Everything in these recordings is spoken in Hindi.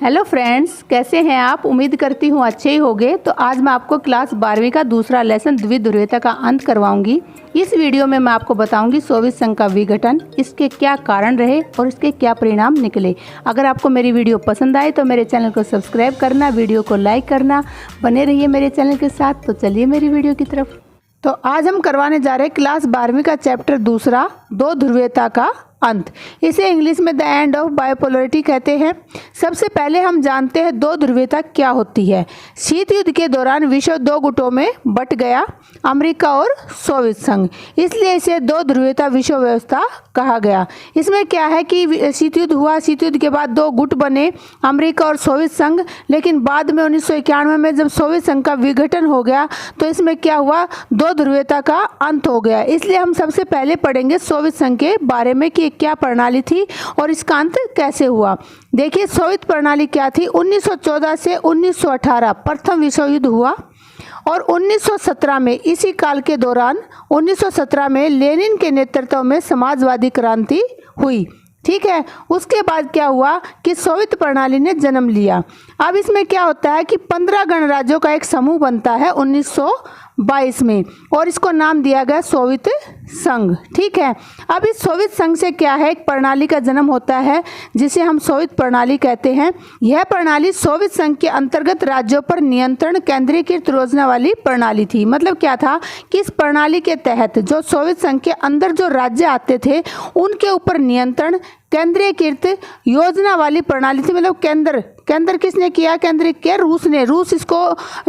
हेलो फ्रेंड्स, कैसे हैं आप। उम्मीद करती हूँ अच्छे ही होंगे। तो आज मैं आपको क्लास 12वीं का दूसरा लेसन द्विध्रुवीयता का अंत करवाऊंगी। इस वीडियो में मैं आपको बताऊंगी सोवियत संघ का विघटन, इसके क्या कारण रहे और इसके क्या परिणाम निकले। अगर आपको मेरी वीडियो पसंद आए तो मेरे चैनल को सब्सक्राइब करना, वीडियो को लाइक करना, बने रहिए मेरे चैनल के साथ। तो चलिए मेरी वीडियो की तरफ। तो आज हम करवाने जा रहे हैं क्लास 12वीं का चैप्टर दूसरा, दो ध्रुवीयता का अंत। इसे इंग्लिश में द एंड ऑफ बायोपोलरिटी कहते हैं। सबसे पहले हम जानते हैं दो ध्रुवीयता क्या होती है। शीत युद्ध के दौरान विश्व दो गुटों में बट गया, अमेरिका और सोवियत संघ, इसलिए इसे दो ध्रुवीयता विश्व व्यवस्था कहा गया। इसमें क्या है कि शीत युद्ध हुआ, शीत युद्ध के बाद दो गुट बने, अमेरिका और सोवियत संघ। लेकिन बाद में 1991 में जब सोवियत संघ का विघटन हो गया तो इसमें क्या हुआ, दो ध्रुवीयता का अंत हो गया। इसलिए हम सबसे पहले पढ़ेंगे सोवियत संघ के बारे में कि क्या प्रणाली थी और इसका अंत कैसे हुआ। देखिए, सोवियत प्रणाली क्या थी। 1914 से 1918 प्रथम विश्व युद्ध हुआ और 1917 में, इसी काल के दौरान 1917 में लेनिन के नेतृत्व में समाजवादी क्रांति हुई। ठीक है, उसके बाद क्या हुआ कि सोवियत प्रणाली ने जन्म लिया। अब इसमें क्या होता है कि 15 गणराज्यों का एक समूह बनता है 1922 में और इसको नाम दिया गया सोवियत संघ। ठीक है, अब इस सोवियत संघ से क्या है, एक प्रणाली का जन्म होता है जिसे हम सोवियत प्रणाली कहते हैं। यह प्रणाली सोवियत संघ के अंतर्गत राज्यों पर नियंत्रण केंद्रीकृत योजना वाली प्रणाली थी। मतलब क्या था कि इस प्रणाली के तहत जो सोवियत संघ के अंदर जो राज्य आते थे उनके ऊपर नियंत्रण केंद्रीकृत योजना वाली प्रणाली थी। मतलब केंद्र किसने किया, केंद्र किया रूस ने। रूस इसको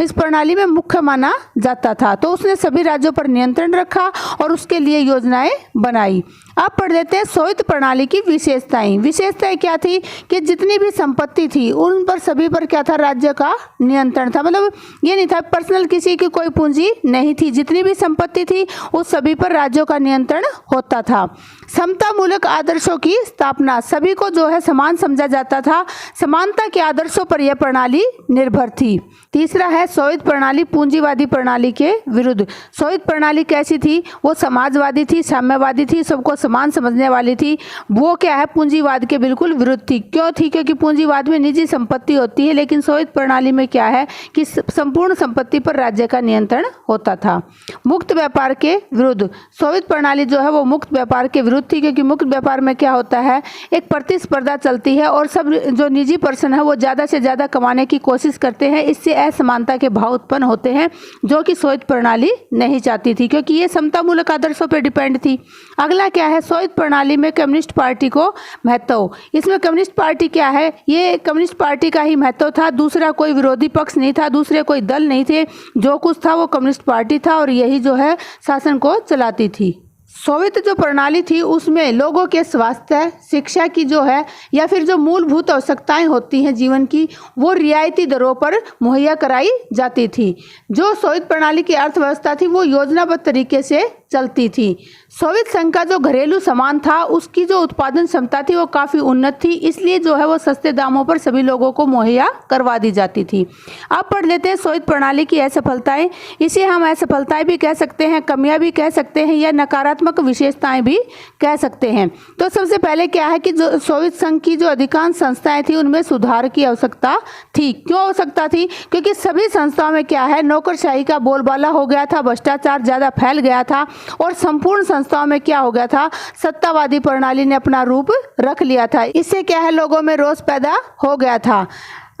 इस प्रणाली में मुख्य माना जाता था, तो उसने सभी राज्यों पर नियंत्रण रखा और उसके लिए योजनाएं बनाई। अब पढ़ लेते हैं सोवियत प्रणाली की विशेषताएं। विशेषताएं क्या थी कि जितनी भी संपत्ति थी उन पर सभी पर क्या था, राज्य का नियंत्रण था। मतलब ये नहीं था पर्सनल, किसी की कोई पूंजी नहीं थी, जितनी भी संपत्ति थी उस सभी पर राज्यों का नियंत्रण होता था। समतामूलक आदर्शों की स्थापना, सभी को जो है समान समझा जाता था, समानता के आदर्शों पर यह प्रणाली निर्भर थी। तीसरा है सोवियत प्रणाली पूंजीवादी प्रणाली के विरुद्ध। सोवियत प्रणाली कैसी थी, वो समाजवादी थी, साम्यवादी थी, सबको समान समझने वाली थी। वो क्या है, पूंजीवाद के बिल्कुल विरुद्ध थी। क्यों थी, क्योंकि पूंजीवाद में निजी संपत्ति होती है, लेकिन सोवियत प्रणाली में क्या है कि संपूर्ण संपत्ति पर राज्य का नियंत्रण होता था। मुक्त व्यापार के विरुद्ध, सोवियत प्रणाली जो है वो मुक्त व्यापार के विरुद्ध थी, क्योंकि मुक्त व्यापार में क्या होता है, एक प्रतिस्पर्धा चलती है और सब जो निजी पर्सन है वो ज़्यादा से ज़्यादा कमाने की कोशिश करते हैं। इससे असमानता के भाव उत्पन्न होते हैं, जो कि सोवियत प्रणाली नहीं चाहती थी, क्योंकि ये समतामूलक आदर्शों पर डिपेंड थी। अगला क्या है, सोवियत प्रणाली में कम्युनिस्ट पार्टी को महत्व। इसमें कम्युनिस्ट पार्टी क्या है, ये कम्युनिस्ट पार्टी का ही महत्व था। दूसरा कोई विरोधी पक्ष नहीं था, दूसरे कोई दल नहीं थे, जो कुछ था वो कम्युनिस्ट पार्टी था और यही जो है शासन को चलाती थी। सोवियत जो प्रणाली थी उसमें लोगों के स्वास्थ्य, शिक्षा की जो है या फिर जो मूलभूत आवश्यकताएं होती हैं जीवन की, वो रियायती दरों पर मुहैया कराई जाती थी। जो सोवियत प्रणाली की अर्थव्यवस्था थी वो योजनाबद्ध तरीके से चलती थी। सोवियत संघ का जो घरेलू सामान था उसकी जो उत्पादन क्षमता थी वो काफ़ी उन्नत थी, इसलिए जो है वो सस्ते दामों पर सभी लोगों को मुहैया करवा दी जाती थी। अब पढ़ लेते हैं सोवियत प्रणाली की असफलताएं। इसे हम असफलताएं भी कह सकते हैं, कमियां भी कह सकते हैं, या नकारात्मक विशेषताएं भी कह सकते हैं। तो सबसे पहले क्या है कि जो सोवियत संघ की जो अधिकांश संस्थाएं थी उनमें सुधार की आवश्यकता थी। क्यों आवश्यकता थी, क्योंकि सभी संस्थाओं में क्या है, नौकरशाही का बोलबाला हो गया था, भ्रष्टाचार ज़्यादा फैल गया था और संपूर्ण संस्थाओं में क्या हो गया था, सत्तावादी प्रणाली ने अपना रूप रख लिया था। इससे क्या है, लोगों में रोष पैदा हो गया था।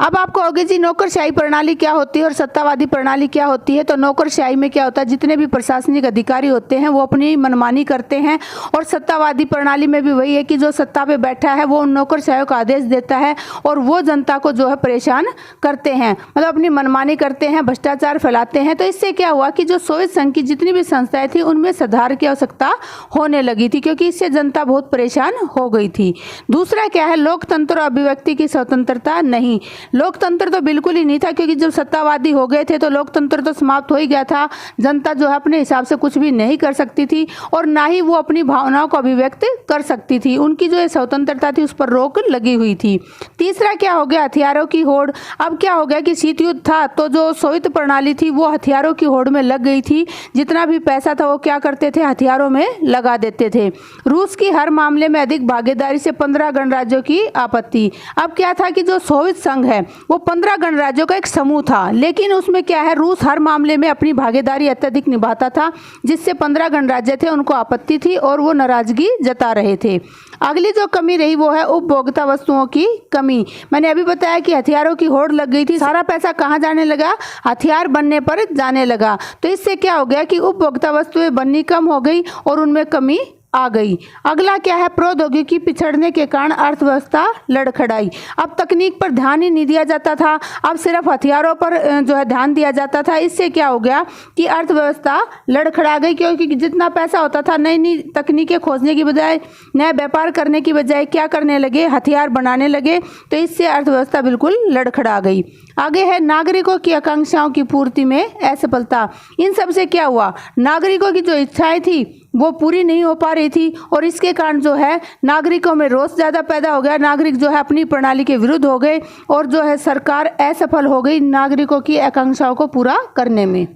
अब आपको होगी जी नौकरशाही प्रणाली क्या होती है और सत्तावादी प्रणाली क्या होती है। तो नौकरशाही में क्या होता है, जितने भी प्रशासनिक अधिकारी होते हैं वो अपनी मनमानी करते हैं, और सत्तावादी प्रणाली में भी वही है कि जो सत्ता पे बैठा है वो उन नौकरशाहियों का आदेश देता है और वो जनता को जो है परेशान करते हैं, मतलब अपनी मनमानी करते हैं, भ्रष्टाचार फैलाते हैं। तो इससे क्या हुआ कि जो सोवियत संघ की जितनी भी संस्थाएं थी उनमें सुधार की आवश्यकता होने लगी थी, क्योंकि इससे जनता बहुत परेशान हो गई थी। दूसरा क्या है, लोकतंत्र और अभिव्यक्ति की स्वतंत्रता नहीं। लोकतंत्र तो बिल्कुल ही नहीं था, क्योंकि जब सत्तावादी हो गए थे तो लोकतंत्र तो समाप्त हो ही गया था। जनता जो है अपने हिसाब से कुछ भी नहीं कर सकती थी और ना ही वो अपनी भावनाओं को अभिव्यक्त कर सकती थी। उनकी जो स्वतंत्रता थी उस पर रोक लगी हुई थी। तीसरा क्या हो गया, हथियारों की होड़। अब क्या हो गया कि शीत युद्ध था तो जो सोवियत प्रणाली थी वो हथियारों की होड़ में लग गई थी। जितना भी पैसा था वो क्या करते थे, हथियारों में लगा देते थे। रूस की हर मामले में अधिक भागीदारी से 15 गणराज्यों की आपत्ति। अब क्या था कि जो सोवियत संघ है वो 15 गणराज्यों का एक समूह था, लेकिन उसमें क्या है, रूस हर मामले में अपनी भागीदारी अत्यधिक निभाता था, जिससे 15 गणराज्य थे उनको आपत्ति थी और वो नाराजगी जता रहे थे। अगली जो कमी रही वो है उपभोक्ता वस्तुओं की कमी। मैंने अभी बताया कि हथियारों की होड़ लग गई थी, सारा पैसा कहाँ जाने लगा, हथियार बनने पर जाने लगा। तो इससे क्या हो गया कि उपभोक्ता वस्तुएं बननी कम हो गई और उनमें कमी आ गई। अगला क्या है, प्रौद्योगिकी पिछड़ने के कारण अर्थव्यवस्था लड़खड़ाई। अब तकनीक पर ध्यान ही नहीं दिया जाता था, अब सिर्फ हथियारों पर जो है ध्यान दिया जाता था। इससे क्या हो गया कि अर्थव्यवस्था लड़खड़ा गई, क्योंकि जितना पैसा होता था नई नई तकनीकें खोजने की बजाय, नया व्यापार करने की बजाय क्या करने लगे, हथियार बनाने लगे। तो इससे अर्थव्यवस्था बिल्कुल लड़खड़ा गई। आगे है नागरिकों की आकांक्षाओं की पूर्ति में असफलता। इन सब से क्या हुआ, नागरिकों की जो इच्छाएं थी वो पूरी नहीं हो पा रही थी और इसके कारण जो है नागरिकों में रोष ज़्यादा पैदा हो गया। नागरिक जो है अपनी प्रणाली के विरुद्ध हो गए और जो है सरकार असफल हो गई नागरिकों की आकांक्षाओं को पूरा करने में।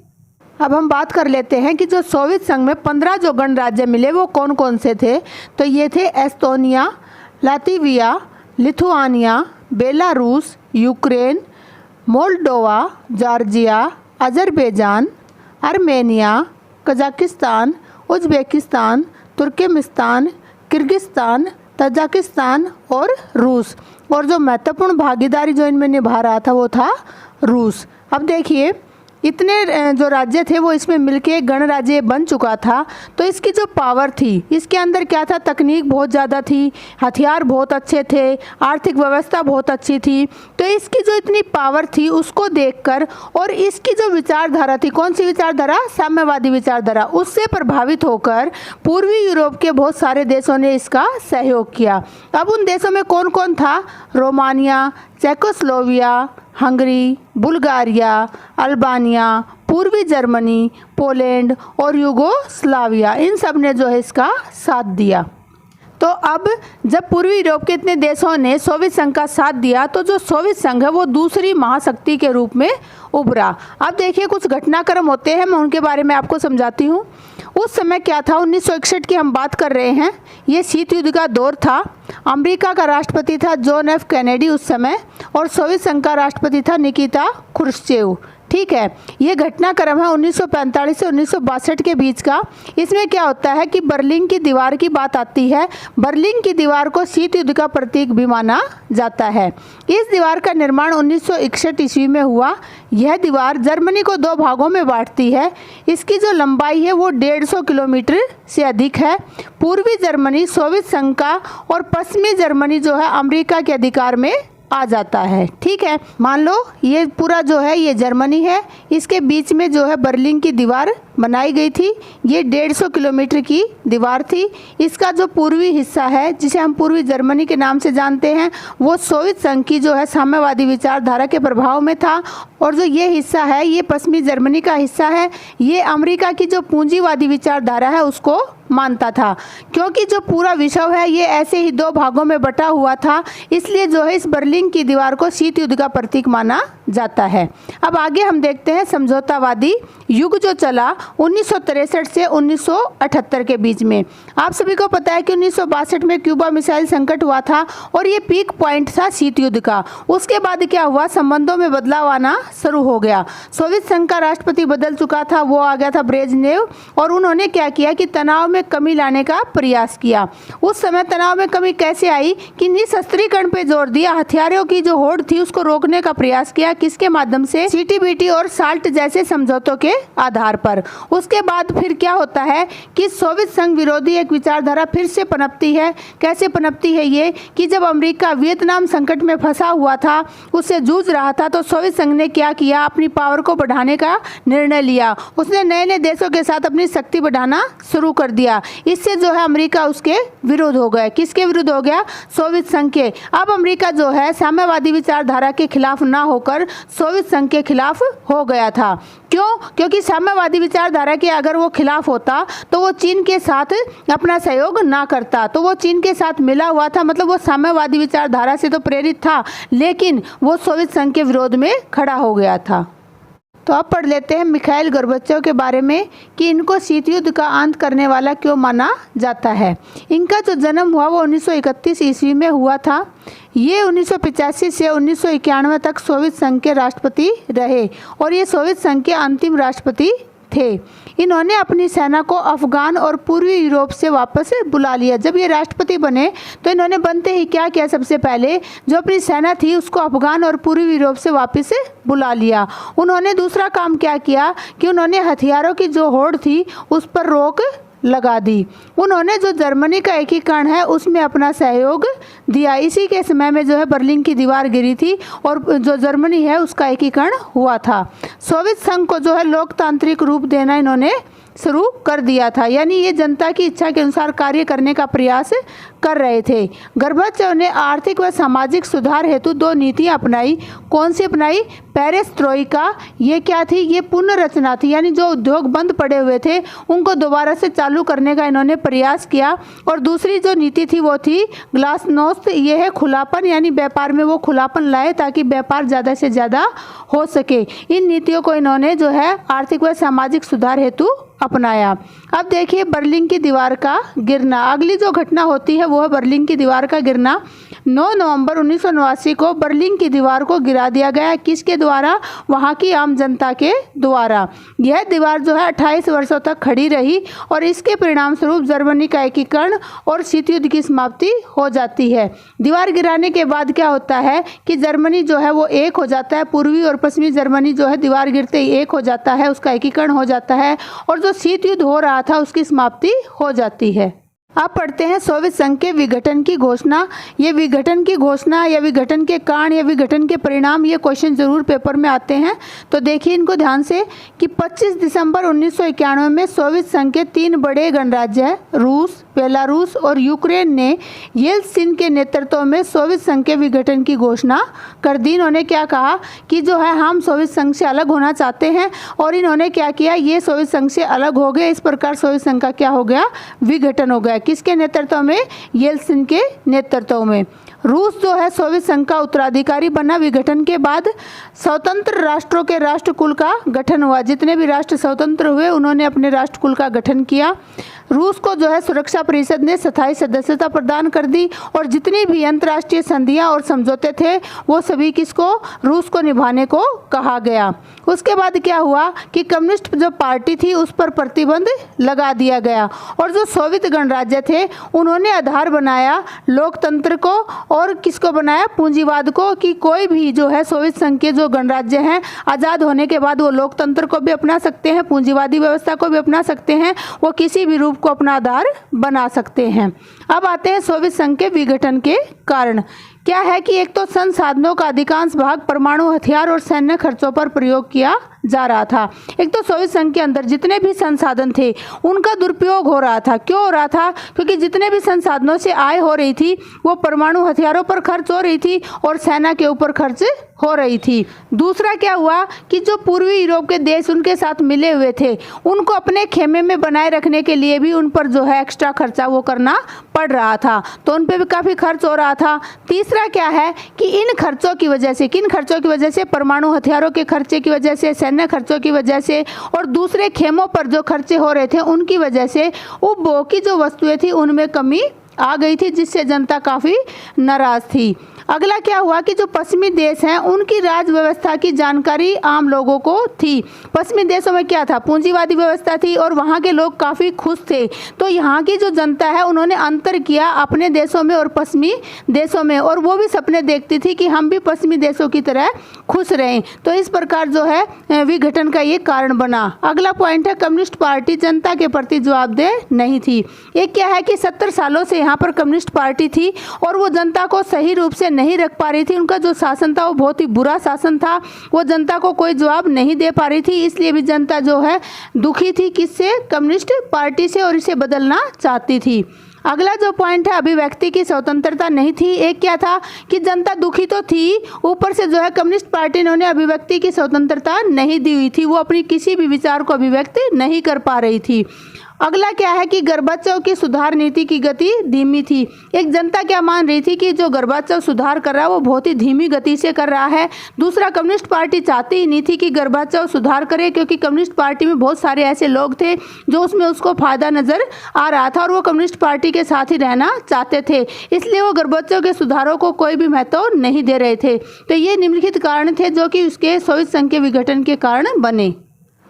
अब हम बात कर लेते हैं कि जो सोवियत संघ में 15 जो गणराज्य मिले वो कौन कौन से थे। तो ये थे Estonia, Latvia, Lithuania, Belarus, Ukraine, Moldova, Georgia, Azerbaijan, Armenia, Kazakhstan, Uzbekistan, Turkmenistan, Kyrgyzstan, Tajikistan और रूस। और जो महत्वपूर्ण भागीदारी जो इनमें निभा रहा था वो था रूस। अब देखिए इतने जो राज्य थे वो इसमें मिलके एक गणराज्य बन चुका था। तो इसकी जो पावर थी, इसके अंदर क्या था, तकनीक बहुत ज़्यादा थी, हथियार बहुत अच्छे थे, आर्थिक व्यवस्था बहुत अच्छी थी। तो इसकी जो इतनी पावर थी उसको देखकर और इसकी जो विचारधारा थी, कौन सी विचारधारा, साम्यवादी विचारधारा, उससे प्रभावित होकर पूर्वी यूरोप के बहुत सारे देशों ने इसका सहयोग किया। अब उन देशों में कौन कौन था, रोमानिया, चेकोस्लोविया, हंगरी, बुल्गारिया, अल्बानिया, पूर्वी जर्मनी, पोलैंड और युगोस्लाविया, इन सब ने जो है इसका साथ दिया। तो अब जब पूर्वी यूरोप के इतने देशों ने सोवियत संघ का साथ दिया तो जो सोवियत संघ है वो दूसरी महाशक्ति के रूप में उभरा। अब देखिए कुछ घटनाक्रम होते हैं, मैं उनके बारे में आपको समझाती हूँ। उस समय क्या था, 1961 की हम बात कर रहे हैं, ये शीत युद्ध का दौर था। अमेरिका का राष्ट्रपति था जॉन एफ कैनेडी उस समय और सोवियत संघ का राष्ट्रपति था निकिता क्रुश्चेव। ठीक है, ये घटनाक्रम है 1945 से 1962 के बीच का। इसमें क्या होता है कि बर्लिन की दीवार की बात आती है। बर्लिन की दीवार को शीत युद्ध का प्रतीक भी माना जाता है। इस दीवार का निर्माण 1961 ईस्वी में हुआ। यह दीवार जर्मनी को 2 भागों में बांटती है। इसकी जो लंबाई है वो 150 किलोमीटर से अधिक है। पूर्वी जर्मनी सोवियत संघ का और पश्चिमी जर्मनी जो है अमेरिका के अधिकार में आ जाता है। ठीक है, मान लो ये पूरा जो है ये जर्मनी है, इसके बीच में जो है बर्लिन की दीवार बनाई गई थी। ये 150 किलोमीटर की दीवार थी। इसका जो पूर्वी हिस्सा है जिसे हम पूर्वी जर्मनी के नाम से जानते हैं वो सोवियत संघ की जो है साम्यवादी विचारधारा के प्रभाव में था और जो ये हिस्सा है ये पश्चिमी जर्मनी का हिस्सा है। ये अमेरिका की जो पूंजीवादी विचारधारा है उसको मानता था। क्योंकि जो पूरा विश्व है ये ऐसे ही 2 भागों में बटा हुआ था, इसलिए जो है इस बर्लिन की दीवार को शीत युद्ध का प्रतीक माना जाता है। अब आगे हम देखते हैं समझौतावादी युग जो चला 1963 से 1978 के बीच में। आप सभी को पता है कि 1962 में क्यूबा मिसाइल संकट हुआ था और ये पीक पॉइंट था शीत युद्ध का। उसके बाद क्या हुआ, संबंधों में बदलाव आना शुरू हो गया। सोवियत संघ का राष्ट्रपति बदल चुका था, वो आ गया था ब्रेजनेव, और उन्होंने क्या किया कि तनाव में कमी लाने का प्रयास किया। उस समय तनाव में कमी कैसे आई कि निशस्त्रीकरण पे जोर दिया, हथियारों की जो होड़ थी उसको रोकने का प्रयास किया। किसके माध्यम से, सीटीबीटी और साल्ट जैसे समझौतों के आधार पर। उसके बाद फिर क्या होता है कि सोवियत संघ विरोधी एक विचारधारा फिर से पनपती है। कैसे पनपती है ये कि जब अमेरिका वियतनाम संकट में फंसा हुआ था, उससे जूझ रहा था, तो सोवियत संघ ने क्या किया, अपनी पावर को बढ़ाने का निर्णय लिया। उसने नए नए देशों के साथ अपनी शक्ति बढ़ाना शुरू कर दिया। दिया। इससे जो है अमेरिका उसके विरुद्ध हो गया। किसके विरुद्ध हो गया? सोवियत संघ के। अब अमेरिका जो है साम्यवादी विचारधारा के खिलाफ ना होकर सोवियत संघ के खिलाफ हो गया था। क्यों? क्योंकि साम्यवादी विचारधारा के अगर वो खिलाफ होता तो वो चीन के साथ अपना सहयोग ना करता। तो वो चीन के साथ मिला हुआ था, मतलब वो साम्यवादी विचारधारा से तो प्रेरित था, लेकिन वो सोवियत संघ के विरोध में खड़ा हो गया था। तो अब पढ़ लेते हैं मिखाइल गोर्बाचेव के बारे में कि इनको शीत युद्ध का अंत करने वाला क्यों माना जाता है। इनका जो जन्म हुआ वो 1931 ईस्वी में हुआ था। ये 1985 से 1991 तक सोवियत संघ के राष्ट्रपति रहे और ये सोवियत संघ के अंतिम राष्ट्रपति थे। इन्होंने अपनी सेना को अफगान और पूर्वी यूरोप से वापस बुला लिया। जब ये राष्ट्रपति बने तो इन्होंने बनते ही क्या किया? सबसे पहले जो अपनी सेना थी उसको अफगान और पूर्वी यूरोप से वापस बुला लिया। उन्होंने दूसरा काम क्या किया कि उन्होंने हथियारों की जो होड़ थी उस पर रोक लगा दी। उन्होंने जो जर्मनी का एकीकरण है उसमें अपना सहयोग दिया। इसी के समय में जो है बर्लिन की दीवार गिरी थी और जो जर्मनी है उसका एकीकरण हुआ था। सोवियत संघ को जो है लोकतांत्रिक रूप देना इन्होंने शुरू कर दिया था, यानी ये जनता की इच्छा के अनुसार कार्य करने का प्रयास कर रहे थे। गोर्बाचेव ने आर्थिक व सामाजिक सुधार हेतु 2 नीतियां अपनाई। कौन सी अपनाई? पेरेस्ट्रोइका। ये क्या थी? ये पुनर्रचना थी, यानी जो उद्योग बंद पड़े हुए थे उनको दोबारा से चालू करने का इन्होंने प्रयास किया। और दूसरी जो नीति थी वो थी ग्लासनोस्त। ये है खुलापन, यानी व्यापार में वो खुलापन लाए ताकि व्यापार ज़्यादा से ज़्यादा हो सके। इन नीतियों को इन्होंने जो है आर्थिक व सामाजिक सुधार हेतु अपनाया। अब देखिए बर्लिन की दीवार का गिरना। अगली जो घटना होती है वो है बर्लिन की दीवार का गिरना। 9 नवंबर 1989 को बर्लिन की दीवार को गिरा दिया गया। किसके द्वारा? वहाँ की आम जनता के द्वारा। यह दीवार जो है 28 वर्षों तक खड़ी रही और इसके परिणाम स्वरूप जर्मनी का एकीकरण और शीत युद्ध की समाप्ति हो जाती है। दीवार गिराने के बाद क्या होता है कि जर्मनी जो है वो एक हो जाता है। पूर्वी और पश्चिमी जर्मनी जो है दीवार गिरते ही एक हो जाता है, उसका एकीकरण हो जाता है और जो शीत युद्ध हो रहा था उसकी समाप्ति हो जाती है। अब पढ़ते हैं सोवियत संघ के विघटन की घोषणा। ये विघटन की घोषणा या विघटन के कारण या विघटन के परिणाम, ये क्वेश्चन जरूर पेपर में आते हैं, तो देखिए इनको ध्यान से कि 25 दिसंबर 1991 में सोवियत संघ के 3 बड़े गणराज्य रूस, बेलारूस और यूक्रेन ने येल्त्सिन के नेतृत्व में सोवियत संघ के विघटन की घोषणा कर दी। इन्होंने क्या कहा कि जो है हम सोवियत संघ से अलग होना चाहते हैं और इन्होंने क्या किया? ये सोवियत संघ से अलग हो गए। इस प्रकार सोवियत संघ का क्या हो गया? विघटन हो गया। किसके नेतृत्व में? येल्त्सिन के नेतृत्व में। रूस जो है सोवियत संघ का उत्तराधिकारी बना। विघटन के बाद स्वतंत्र राष्ट्रों के राष्ट्रकुल का गठन हुआ। जितने भी राष्ट्र स्वतंत्र हुए उन्होंने अपने राष्ट्रकुल का गठन किया। रूस को जो है सुरक्षा परिषद ने स्थायी सदस्यता प्रदान कर दी और जितनी भी अंतर्राष्ट्रीय संधियां और समझौते थे वो सभी किसको? रूस को निभाने को कहा गया। उसके बाद क्या हुआ कि कम्युनिस्ट जो पार्टी थी उस पर प्रतिबंध लगा दिया गया और जो सोवियत गणराज्य थे उन्होंने आधार बनाया लोकतंत्र को और किसको बनाया? पूंजीवाद को, कि कोई भी जो है सोवियत संघ के जो गणराज्य हैं आज़ाद होने के बाद वो लोकतंत्र को भी अपना सकते हैं, पूंजीवादी व्यवस्था को भी अपना सकते हैं, वो किसी भी रूप को अपना आधार बना सकते हैं। अब आते हैं सोवियत संघ के विघटन के कारण। क्या है कि एक तो संसाधनों का अधिकांश भाग परमाणु हथियार और सैन्य खर्चों पर प्रयोग किया जा रहा था। एक तो सोवियत संघ के अंदर जितने भी संसाधन थे उनका दुरुपयोग हो रहा था। क्यों हो रहा था? क्योंकि जितने भी संसाधनों से आय हो रही थी वो परमाणु हथियारों पर खर्च हो रही थी और सेना के ऊपर खर्च हो रही थी। दूसरा क्या हुआ कि जो पूर्वी यूरोप के देश उनके साथ मिले हुए थे उनको अपने खेमे में बनाए रखने के लिए भी उन पर जो है एक्स्ट्रा खर्चा वो करना पड़ रहा था, तो उन पर भी काफ़ी खर्च हो रहा था। तीसरा क्या है कि इन खर्चों की वजह से, किन खर्चों की वजह से? परमाणु हथियारों के खर्चे की वजह से, सैन्य खर्चों की वजह से और दूसरे खेमों पर जो खर्चे हो रहे थे उनकी वजह से उपभोग की जो वस्तुएं थी उनमें कमी आ गई थी, जिससे जनता काफ़ी नाराज थी। अगला क्या हुआ कि जो पश्चिमी देश हैं उनकी राज व्यवस्था की जानकारी आम लोगों को थी। पश्चिमी देशों में क्या था? पूंजीवादी व्यवस्था थी और वहाँ के लोग काफ़ी खुश थे। तो यहाँ की जो जनता है उन्होंने अंतर किया अपने देशों में और पश्चिमी देशों में, और वो भी सपने देखती थी कि हम भी पश्चिमी देशों की तरह खुश रहें। तो इस प्रकार जो है विघटन का ये कारण बना। अगला पॉइंट है कम्युनिस्ट पार्टी जनता के प्रति जवाबदेह नहीं थी। एक क्या है कि 70 सालों से यहाँ पर कम्युनिस्ट पार्टी थी और वो जनता को सही रूप से नहीं रख पा रही थी। उनका जो शासन था वो बहुत ही बुरा शासन था, वो जनता को कोई जवाब नहीं दे पा रही थी, इसलिए भी जनता जो है दुखी थी किससे, कम्युनिस्ट पार्टी से, और इसे बदलना चाहती थी। अगला जो पॉइंट है, अभिव्यक्ति की स्वतंत्रता नहीं थी। एक क्या था कि जनता दुखी तो थी, ऊपर से जो है कम्युनिस्ट पार्टी ने उन्हें अभिव्यक्ति की स्वतंत्रता नहीं दी हुई थी, वो अपनी किसी भी विचार को अभिव्यक्त नहीं कर पा रही थी। अगला क्या है कि गोर्बाचोव की सुधार नीति की गति धीमी थी। एक जनता क्या मान रही थी कि जो गोर्बाचोव सुधार कर रहा है वो बहुत ही धीमी गति से कर रहा है। दूसरा, कम्युनिस्ट पार्टी चाहती ही नहीं थी कि गोर्बाचोव सुधार करे, क्योंकि कम्युनिस्ट पार्टी में बहुत सारे ऐसे लोग थे जो उसमें उसको फायदा नजर आ रहा था और वो कम्युनिस्ट पार्टी के साथ ही रहना चाहते थे, इसलिए वो गोर्बाचोव के सुधारों को कोई भी महत्व नहीं दे रहे थे। तो ये निम्नलिखित कारण थे जो कि उसके सोवियत संघ के विघटन के कारण बने।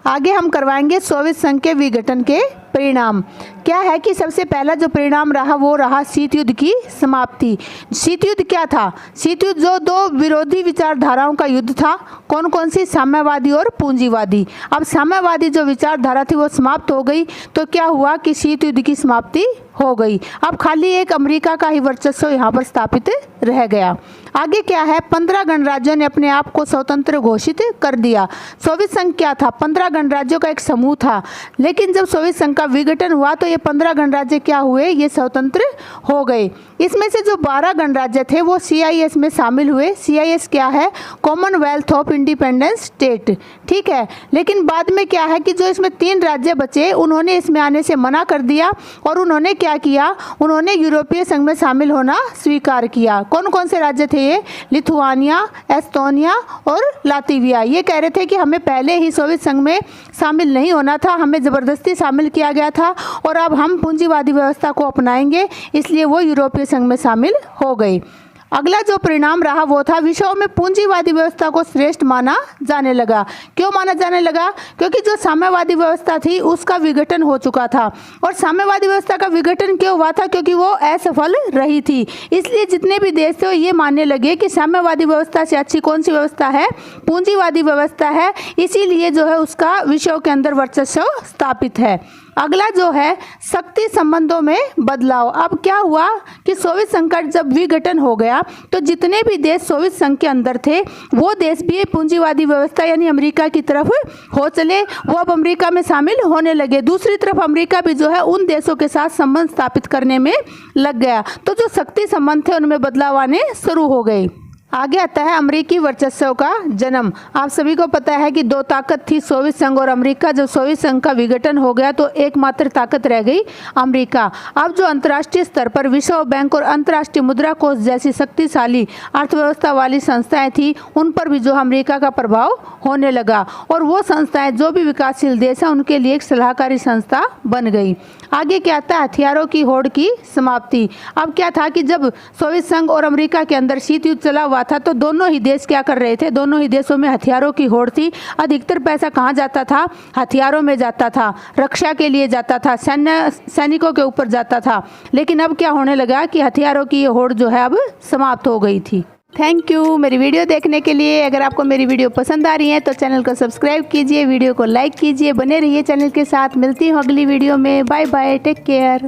आगे हम करवाएंगे सोवियत संघ के विघटन के परिणाम। क्या है कि सबसे पहला जो परिणाम रहा वो रहा शीत युद्ध की समाप्ति। शीत युद्ध क्या था? शीत युद्ध जो दो विरोधी विचारधाराओं का युद्ध था। कौन कौन सी? साम्यवादी और पूंजीवादी। अब साम्यवादी जो विचारधारा थी वो समाप्त हो गई, तो क्या हुआ कि शीत युद्ध की समाप्ति हो गई। अब खाली एक अमेरिका का ही वर्चस्व यहाँ पर स्थापित रह गया। आगे क्या है? 15 गणराज्यों ने अपने आप को स्वतंत्र घोषित कर दिया। सोवियत संघ क्या था? 15 गणराज्यों का एक समूह था, लेकिन जब सोवियत संघ का विघटन हुआ तो ये 15 गणराज्य क्या हुए? ये स्वतंत्र हो गए। इसमें से जो 12 गणराज्य थे वो CIS में शामिल हुए। CIS क्या है? कॉमनवेल्थ ऑफ इंडिपेंडेंस स्टेट, ठीक है। लेकिन बाद में क्या है कि जो इसमें 3 राज्य बचे उन्होंने इसमें आने से मना कर दिया और उन्होंने क्या किया? उन्होंने यूरोपीय संघ में शामिल होना स्वीकार किया। कौन कौन से राज्य थे ये? लिथुआनिया, एस्टोनिया और लातविया। ये कह रहे थे कि हमें पहले ही सोवियत संघ में शामिल नहीं होना था, हमें ज़बरदस्ती शामिल किया गया था और अब हम पूंजीवादी व्यवस्था को अपनाएंगे, इसलिए वो यूरोपीय संघ में शामिल हो गए। अगला जो परिणाम रहा वो था विश्व में पूंजीवादी व्यवस्था को श्रेष्ठ माना जाने लगा। क्यों माना जाने लगा? क्योंकि जो साम्यवादी व्यवस्था थी उसका विघटन हो चुका था। और साम्यवादी व्यवस्था का विघटन क्यों हुआ था? क्योंकि वो असफल रही थी, इसलिए जितने भी देश थे ये मानने लगे कि साम्यवादी व्यवस्था से अच्छी कौन सी व्यवस्था है? पूंजीवादी व्यवस्था है, इसीलिए जो है उसका विश्व के अंदर वर्चस्व स्थापित है। अगला जो है शक्ति संबंधों में बदलाव। अब क्या हुआ कि सोवियत संघ का जब विघटन हो गया तो जितने भी देश सोवियत संघ के अंदर थे वो देश भी पूंजीवादी व्यवस्था यानी अमेरिका की तरफ हो चले, वो अब अमेरिका में शामिल होने लगे। दूसरी तरफ अमेरिका भी जो है उन देशों के साथ संबंध स्थापित करने में लग गया, तो जो शक्ति संबंध थे उनमें बदलाव आने शुरू हो गए। आगे आता है अमेरिकी वर्चस्व का जन्म। आप सभी को पता है कि 2 ताकत थी, सोवियत संघ और अमेरिका। जब सोवियत संघ का विघटन हो गया तो एकमात्र ताकत रह गई अमेरिका। अब जो अंतर्राष्ट्रीय स्तर पर विश्व बैंक और अंतर्राष्ट्रीय मुद्रा कोष जैसी शक्तिशाली अर्थव्यवस्था वाली संस्थाएं थी उन पर भी जो अमेरिका का प्रभाव होने लगा और वो संस्थाएं जो भी विकासशील देश हैं उनके लिए एक सलाहकारी संस्था बन गई। आगे क्या आता है? हथियारों की होड़ की समाप्ति। अब क्या था कि जब सोवियत संघ और अमेरिका के अंदर शीत युद्ध चला हुआ था तो दोनों ही देश क्या कर रहे थे? दोनों ही देशों में हथियारों की होड़ थी। अधिकतर पैसा कहाँ जाता था? हथियारों में जाता था, रक्षा के लिए जाता था, सैनिकों के ऊपर जाता था। लेकिन अब क्या होने लगा कि हथियारों की ये होड़ जो है अब समाप्त हो गई थी। थैंक यू मेरी वीडियो देखने के लिए। अगर आपको मेरी वीडियो पसंद आ रही है तो चैनल को सब्सक्राइब कीजिए, वीडियो को लाइक कीजिए, बने रहिए चैनल के साथ। मिलती हूँ अगली वीडियो में। Bye bye, take care.